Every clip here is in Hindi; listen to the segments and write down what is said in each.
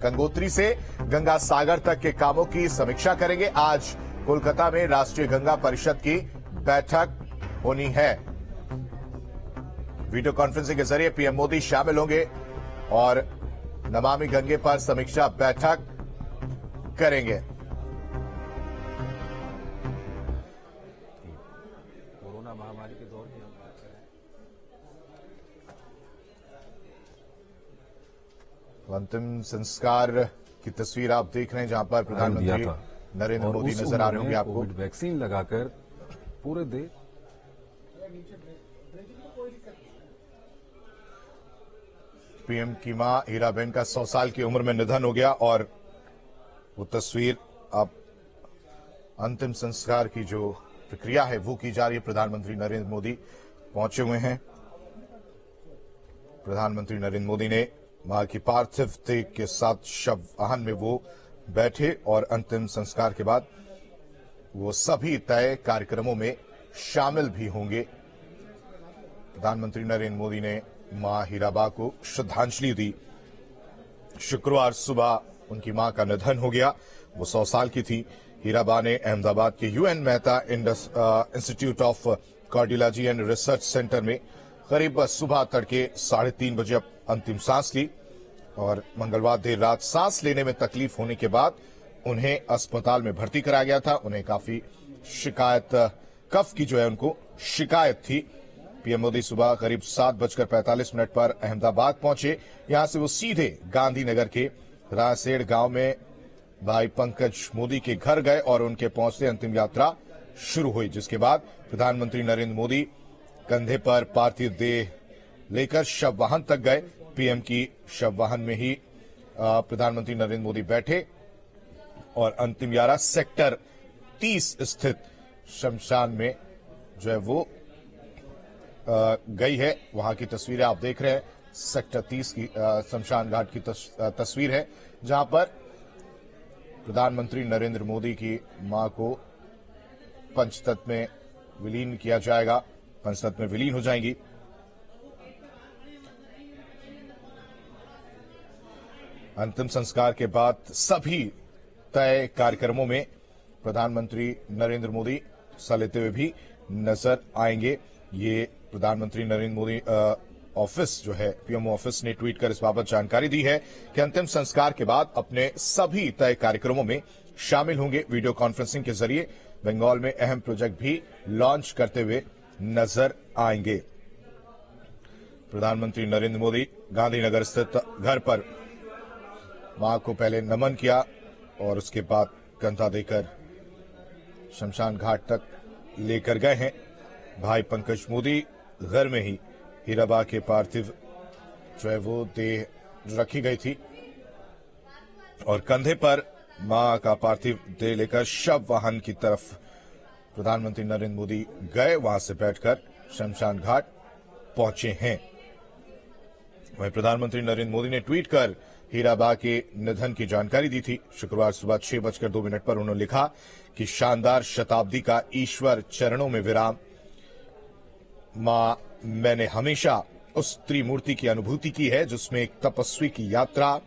गंगोत्री से गंगा सागर तक के कामों की समीक्षा करेंगे। आज कोलकाता में राष्ट्रीय गंगा परिषद की बैठक होनी है। वीडियो कॉन्फ्रेंसिंग के जरिए पीएम मोदी शामिल होंगे और नमामि गंगे पर समीक्षा बैठक करेंगे। कोरोना महामारी के दौर में हम बात कर रहे हैं। अंतिम संस्कार की तस्वीर आप देख रहे हैं, जहां पर प्रधानमंत्री नरेंद्र मोदी नजर आ रहे होंगे आपको। कोविड वैक्सीन लगाकर पूरे देश पीएम की मां हीराबेन का 100 साल की उम्र में निधन हो गया और वो तस्वीर अब अंतिम संस्कार की जो प्रक्रिया है वो की जा रही है। प्रधानमंत्री नरेंद्र मोदी पहुंचे हुए हैं। प्रधानमंत्री नरेंद्र मोदी ने मां की पार्थिव देह के साथ शव वाहन में वो बैठे और अंतिम संस्कार के बाद वो सभी तय कार्यक्रमों में शामिल भी होंगे। प्रधानमंत्री नरेंद्र मोदी ने मां हीराबा को श्रद्धांजलि दी। शुक्रवार सुबह उनकी मां का निधन हो गया। वो 100 साल की थी। हीराबा ने अहमदाबाद के UN Mehta institute of cardiology and research centre में करीब सुबह तड़के 3:30 बजे अंतिम सांस ली और मंगलवार देर रात सांस लेने में तकलीफ होने के बाद उन्हें अस्पताल में भर्ती कराया गया था। उन्हें काफी शिकायत, कफ की जो है उनको शिकायत थी। पीएम मोदी सुबह करीब 7:45 पर अहमदाबाद पहुंचे। यहां से वो सीधे गांधीनगर के रायसेड़ गांव में भाई पंकज मोदी के घर गए और उनके पहुंचते अंतिम यात्रा शुरू हुई, जिसके बाद प्रधानमंत्री नरेंद्र मोदी कंधे पर पार्थिव देह लेकर शव वाहन तक गए। पीएम की शव वाहन में ही प्रधानमंत्री नरेंद्र मोदी बैठे और अंतिम यात्रा सेक्टर 30 स्थित शमशान में जो है वो गई है। वहां की तस्वीरें आप देख रहे हैं। सेक्टर 30 की शमशान घाट की तस्वीर है, जहां पर प्रधानमंत्री नरेंद्र मोदी की मां को पंचतत्व में विलीन किया जाएगा, पंचतत्व में विलीन हो जाएंगी। अंतिम संस्कार के बाद सभी तय कार्यक्रमों में प्रधानमंत्री नरेंद्र मोदी हिस्सा लेते हुए भी नजर आएंगे। ये प्रधानमंत्री नरेंद्र मोदी ऑफिस जो है, पीएमओ ऑफिस ने ट्वीट कर इस बाबत जानकारी दी है कि अंतिम संस्कार के बाद अपने सभी तय कार्यक्रमों में शामिल होंगे। वीडियो कॉन्फ्रेंसिंग के जरिए बंगाल में अहम प्रोजेक्ट भी लॉन्च करते हुए नजर आएंगे। प्रधानमंत्री नरेंद्र मोदी गांधीनगर स्थित घर पर मां को पहले नमन किया और उसके बाद कंधा देकर शमशान घाट तक लेकर गए हैं। भाई पंकज मोदी घर में ही हीराबा के पार्थिव जो है वो देह रखी गई थी और कंधे पर मां का पार्थिव देह लेकर शव वाहन की तरफ प्रधानमंत्री नरेंद्र मोदी गए। वहां से बैठकर शमशान घाट पहुंचे हैं। वहीं प्रधानमंत्री नरेंद्र मोदी ने ट्वीट कर हीराबा के निधन की जानकारी दी थी। शुक्रवार सुबह 6:02 पर उन्होंने लिखा कि शानदार शताब्दी का ईश्वर चरणों में विराम। मां, मैंने हमेशा उस त्रिमूर्ति की अनुभूति की है जिसमें एक तपस्वी की यात्रा,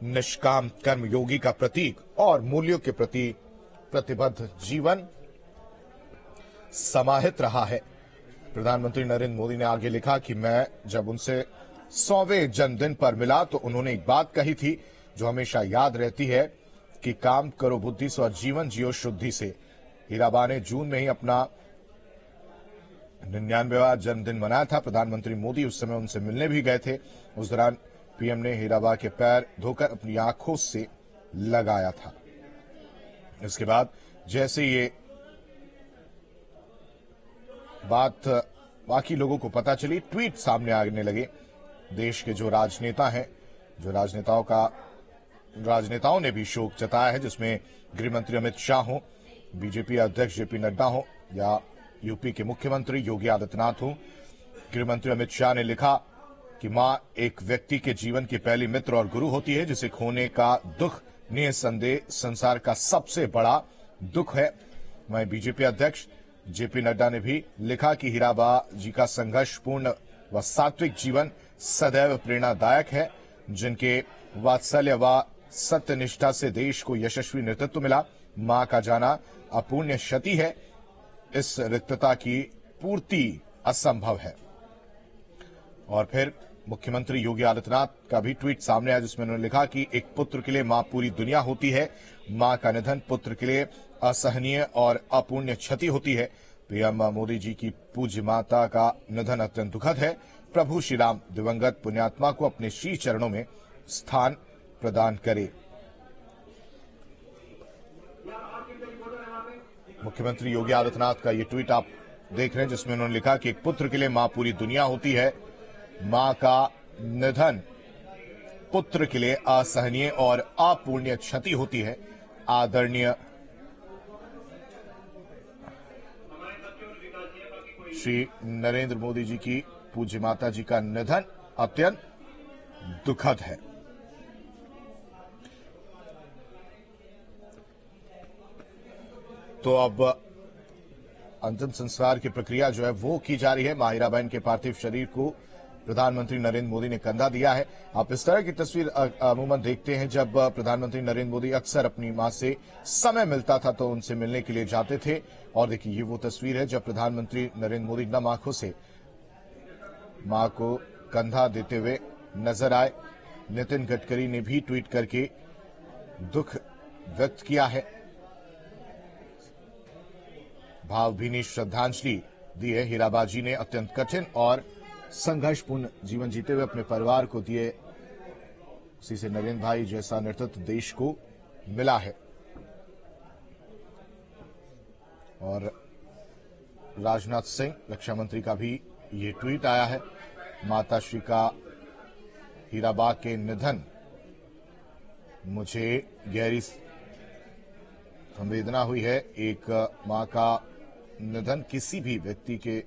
निष्काम कर्मयोगी का प्रतीक और मूल्यों के प्रति प्रतिबद्ध जीवन समाहित रहा है। प्रधानमंत्री नरेंद्र मोदी ने आगे लिखा कि मैं जब उनसे 100वें जन्मदिन पर मिला तो उन्होंने एक बात कही थी जो हमेशा याद रहती है कि काम करो बुद्धि से और जीवन जियो शुद्धि से। हीराबा ने जून में ही अपना 99वां जन्मदिन मनाया था। प्रधानमंत्री मोदी उस समय उनसे मिलने भी गए थे। उस दौरान पीएम ने हीराबा के पैर धोकर अपनी आंखों से लगाया था। इसके बाद जैसे ये बात बाकी लोगों को पता चली, ट्वीट सामने आने लगे। देश के जो राजनेता हैं, जो राजनेताओं ने भी शोक जताया है, जिसमें गृहमंत्री अमित शाह हो, बीजेपी अध्यक्ष जेपी नड्डा हो या यूपी के मुख्यमंत्री योगी आदित्यनाथ हो। गृहमंत्री अमित शाह ने लिखा कि मां एक व्यक्ति के जीवन की पहली मित्र और गुरु होती है, जिसे खोने का दुख निसंदेह संसार का सबसे बड़ा दुख है। वहीं बीजेपी अध्यक्ष जेपी नड्डा ने भी लिखा कि हीराबा जी का संघर्षपूर्ण व सात्विक जीवन सदैव प्रेरणादायक है, जिनके वात्सल्य व सत्यनिष्ठा से देश को यशस्वी नेतृत्व मिला। मां का जाना अपूर्ण्य क्षति है। इस रिक्तता की पूर्ति असंभव है। और फिर मुख्यमंत्री योगी आदित्यनाथ का भी ट्वीट सामने आया, जिसमें उन्होंने लिखा कि एक पुत्र के लिए मां पूरी दुनिया होती है। मां का निधन पुत्र के लिए असहनीय और अपूर्ण्य क्षति होती है। पीएम मोदी जी की पूज्य माता का निधन अत्यंत दुखद है। प्रभु श्री राम दिवंगत पुण्यात्मा को अपने श्री चरणों में स्थान प्रदान करे। मुख्यमंत्री योगी आदित्यनाथ का ये ट्वीट आप देख रहे हैं, जिसमें उन्होंने लिखा कि एक पुत्र के लिए मां पूरी दुनिया होती है। मां का निधन पुत्र के लिए असहनीय और अपूर्ण्य क्षति होती है। आदरणीय श्री नरेंद्र मोदी जी की पूज्य माता जी का निधन अत्यंत दुखद है। तो अब अंतिम संस्कार की प्रक्रिया जो है वो की जा रही है। मां हीराबेन के पार्थिव शरीर को प्रधानमंत्री नरेंद्र मोदी ने कंधा दिया है। आप इस तरह की तस्वीर अमूमन देखते हैं जब प्रधानमंत्री नरेंद्र मोदी अक्सर अपनी मां से समय मिलता था तो उनसे मिलने के लिए जाते थे। और देखिए, ये वो तस्वीर है जब प्रधानमंत्री नरेंद्र मोदी नम आंखों से मां को कंधा देते हुए नजर आए। नितिन गडकरी ने भी ट्वीट करके दुख व्यक्त किया है, भावभीनी श्रद्धांजलि दी है। हीराबा जी ने अत्यंत कठिन और संघर्षपूर्ण जीवन जीते हुए अपने परिवार को दिए। उसी से नरेंद्र भाई जैसा नेतृत्व देश को मिला है। और राजनाथ सिंह रक्षा मंत्री का भी ये ट्वीट आया है। माताश्री का हीराबा के निधन मुझे गहरी संवेदना हुई है। एक मां का निधन किसी भी व्यक्ति के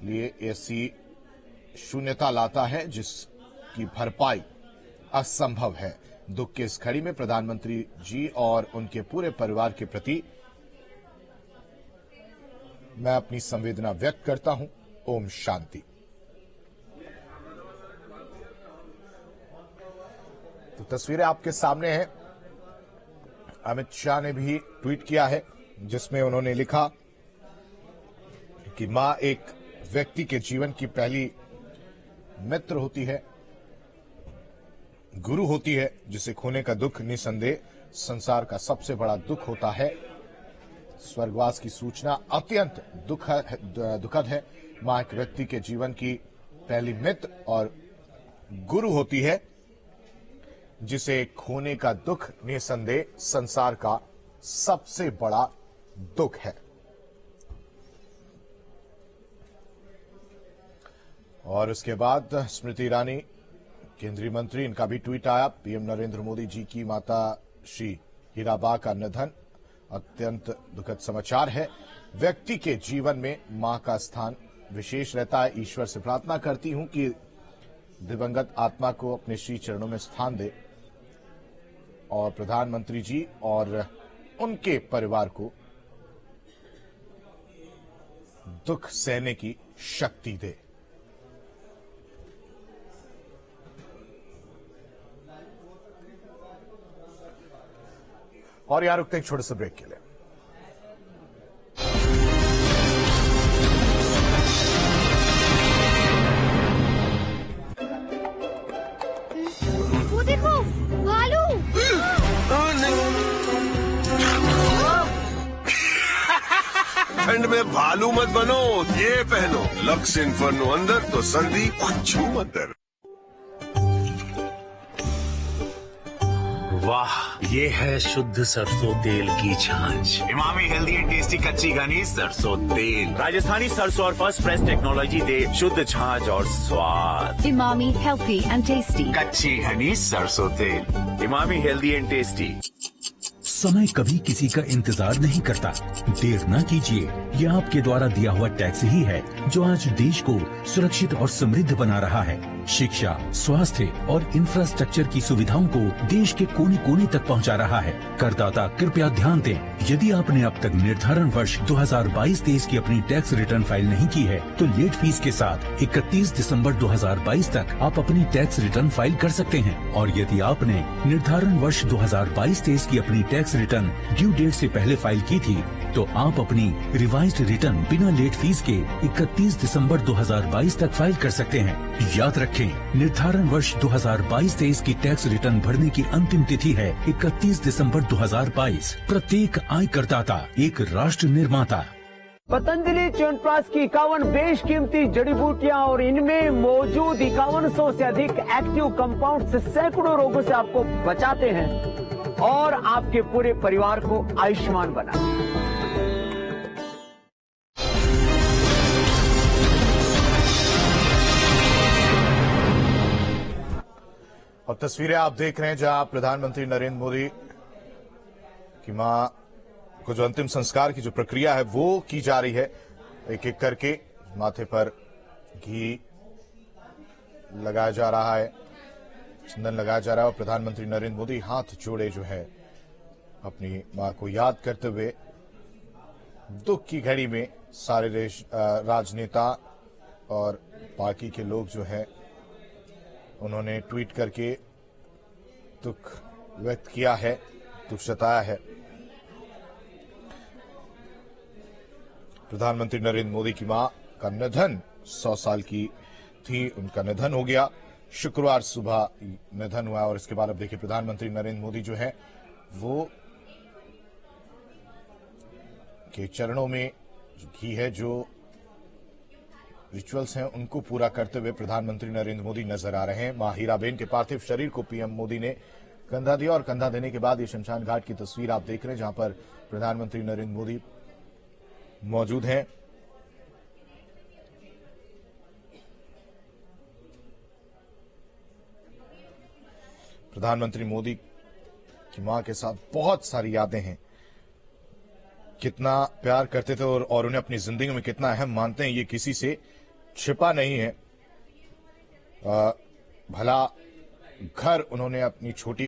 लिए ऐसी शून्यता लाता है जिसकी भरपाई असंभव है। दुख की इस घड़ी में प्रधानमंत्री जी और उनके पूरे परिवार के प्रति मैं अपनी संवेदना व्यक्त करता हूं। ओम शांति। तो तस्वीरें आपके सामने हैं। अमित शाह ने भी ट्वीट किया है, जिसमें उन्होंने लिखा कि मां एक व्यक्ति के जीवन की पहली मित्र होती है, गुरु होती है, जिसे खोने का दुख निसंदेह संसार का सबसे बड़ा दुख होता है। स्वर्गवास की सूचना अत्यंत दुखद है। मां एक व्यक्ति के जीवन की पहली मित्र और गुरु होती है, जिसे खोने का दुख निसंदेह संसार का सबसे बड़ा दुख है। और उसके बाद स्मृति ईरानी केंद्रीय मंत्री, इनका भी ट्वीट आया। पीएम नरेंद्र मोदी जी की माता श्री हीराबा का निधन अत्यंत दुखद समाचार है। व्यक्ति के जीवन में मां का स्थान विशेष रहता है। ईश्वर से प्रार्थना करती हूं कि दिवंगत आत्मा को अपने श्री चरणों में स्थान दे और प्रधानमंत्री जी और उनके परिवार को दुख सहने की शक्ति दे। और यहां रुकते हैं छोटे से ब्रेक के लिए। वो देखो, भालू। ठंड में भालू मत बनो, ये पहनो लक्स इन्फर्नो अंदर तो सर्दी कुछ अंदर। वाह, ये है शुद्ध सरसों तेल की छाछ। इमामी हेल्दी एंड टेस्टी कच्ची घनी सरसों तेल। राजस्थानी सरसों और फर्स्ट प्रेस टेक्नोलॉजी दे शुद्ध छाछ और स्वाद। इमामी हेल्दी एंड टेस्टी कच्ची घनी सरसों तेल। Emami healthy and tasty. समय कभी किसी का इंतजार नहीं करता। देर न कीजिए, यह आपके द्वारा दिया हुआ टैक्स ही है जो आज देश को सुरक्षित और समृद्ध बना रहा है। शिक्षा, स्वास्थ्य और इंफ्रास्ट्रक्चर की सुविधाओं को देश के कोने कोने तक पहुंचा रहा है। करदाता कृपया ध्यान दें, यदि आपने अब तक निर्धारण वर्ष 2022-23 की अपनी टैक्स रिटर्न फाइल नहीं की है तो लेट फीस के साथ 31 दिसंबर 2022 तक आप अपनी टैक्स रिटर्न फाइल कर सकते हैं। और यदि आपने निर्धारण वर्ष 2022-23 की अपनी टैक्स रिटर्न ड्यू डेट से पहले फाइल की थी तो आप अपनी रिवाइज्ड रिटर्न बिना लेट फीस के 31 दिसंबर 2022 तक फाइल कर सकते हैं। याद रखें, निर्धारण वर्ष 2022-23 की टैक्स रिटर्न भरने की अंतिम तिथि है 31 दिसंबर 2022। प्रत्येक आयकरदाता एक राष्ट्र निर्माता। पतंजलि च्यवनप्राश की 51 बेशकीमती जड़ी बूटियां और इनमें मौजूद 5100 से अधिक एक्टिव कंपाउंड से सैकड़ों रोगों से आपको बचाते हैं और आपके पूरे परिवार को आयुष्मान बनाते हैं। और तस्वीरें आप देख रहे हैं जहां प्रधानमंत्री नरेंद्र मोदी की मां को जो अंतिम संस्कार की जो प्रक्रिया है वो की जा रही है। एक एक करके माथे पर घी लगाया जा रहा है, चंदन लगाया जा रहा है और प्रधानमंत्री नरेंद्र मोदी हाथ जोड़े जो है अपनी मां को याद करते हुए दुख की घड़ी में सारे देश राजनेता और बाकी के लोग जो है उन्होंने ट्वीट करके दुख व्यक्त किया है, दुख जताया है। प्रधानमंत्री नरेंद्र मोदी की मां का निधन 100 साल की थी, उनका निधन हो गया। शुक्रवार सुबह निधन हुआ और इसके बाद अब देखिए प्रधानमंत्री नरेंद्र मोदी जो है वो के चरणों में जो घी है, जो रिचुअल्स हैं उनको पूरा करते हुए प्रधानमंत्री नरेंद्र मोदी नजर आ रहे हैं। मां हीराबेन के पार्थिव शरीर को पीएम मोदी ने कंधा दिया और कंधा देने के बाद ये शमशान घाट की तस्वीर आप देख रहे हैं जहां पर प्रधानमंत्री नरेंद्र मोदी मौजूद हैं। प्रधानमंत्री मोदी की मां के साथ बहुत सारी यादें हैं, कितना प्यार करते थे और उन्हें अपनी जिंदगी में कितना अहम मानते हैं ये किसी से छिपा नहीं है। भला घर उन्होंने अपनी छोटी